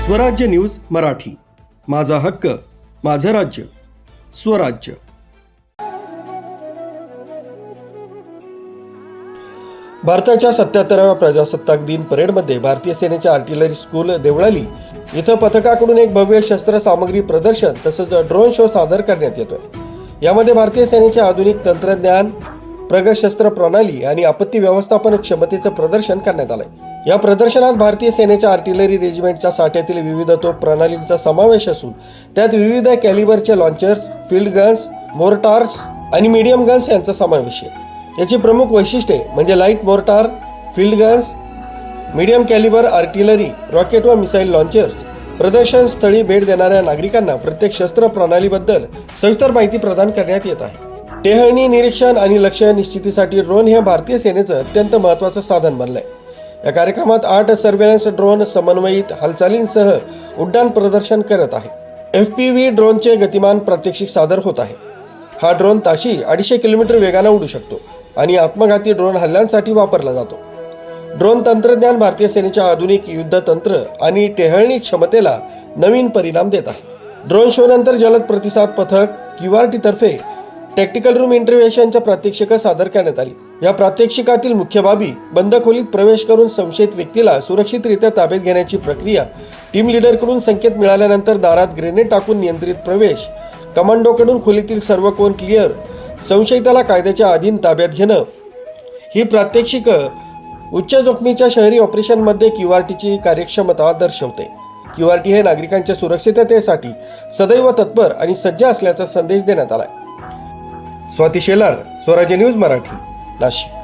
स्वराज्य न्यूज मराठी, माझा हक्क, माझं राज्य, स्वराज्य। भारताच्या 77व्या प्रजासत्ताक दिन परेडमध्ये भारतीय सेनेच्या आर्टिलरी स्कूल देवळाली इथं पथकाकडून एक भव्य शस्त्र सामग्री प्रदर्शन तसंच ड्रोन शो सादर करण्यात येतोय। यामध्ये भारतीय सेनेचे आधुनिक तंत्रज्ञान, प्रगत शस्त्र प्रणाली आणि आपत्ती व्यवस्थापन क्षमतेचं प्रदर्शन करण्यात आलंय। या प्रदर्शनात भारतीय सेनेच्या आर्टिलरी रेजिमेंटच्या साठ्यातील विविध तोफ प्रणालींचा समावेश असून त्यात विविध कॅलिबरचे लॉन्चर्स, फील्ड गन्स, मोर्टार्स आणि मीडियम गन्स यांचा समावेश आहे। याची प्रमुख वैशिष्ट्ये म्हणजे light mortar, field guns, medium Calibri artillery, rocket व मिसाईल लॉन्चर्स। प्रदर्शन स्थळी भेट देणाऱ्या नागरिकांना प्रत्येक शस्त्र प्रणालीबद्दल सविस्तर माहिती प्रदान करण्यात येत आहे। टेहळणी, निरीक्षण आणि लक्ष्य निश्चितीसाठी ड्रोन हे भारतीय सेनेचं अत्यंत महत्त्वाचं साधन बनलंय। या कार्यक्रमात 8 सर्वेलन्स ड्रोन समन्वयित हालचालींसह उड्डाण प्रदर्शन करत आहे। FPV ड्रोनचे गतिमान प्रात्यक्षिक सादर होत आहे। हा ड्रोन ताशी 250 किलोमीटर वेगाने उडू शकतो आणि आत्मघाती ड्रोन हल्ल्यांसाठी वापरला जातो। ड्रोन तंत्रज्ञान भारतीय सेनेच्या आधुनिक युद्ध तंत्र आणि टेहळणी क्षमतेला नवीन परिणाम देत आहे। ड्रोन शो नंतर जलद प्रतिसाद पथक QRT तर्फे टॅक्टिकल रूम इंटरव्हेन्शनच्या प्रात्यक्षिकं सादर करण्यात आली। या प्रात्यक्षिकातील मुख्य बाबी बंद खोलीत प्रवेश करून संशयित व्यक्तीला सुरक्षितरित्या ताब्यात घेण्याची प्रक्रिया, टीम लीडरकडून संकेत मिळाल्यानंतर दारात ग्रेनेड टाकून नियंत्रित प्रवेश, कमांडोकडून खोलीतील सर्व कोन क्लिअर, संशयिताला कायद्याच्या अधीन ताब्यात घेणं। ही प्रात्यक्षिकं उच्च जोखमीच्या शहरी ऑपरेशनमध्ये QRTची कार्यक्षमता दर्शवते। QRT हे नागरिकांच्या सुरक्षिततेसाठी सदैव तत्पर आणि सज्ज असल्याचा संदेश देण्यात आलाय। स्वाती शेलार, स्वराज्य न्यूज मराठी, नाशिक।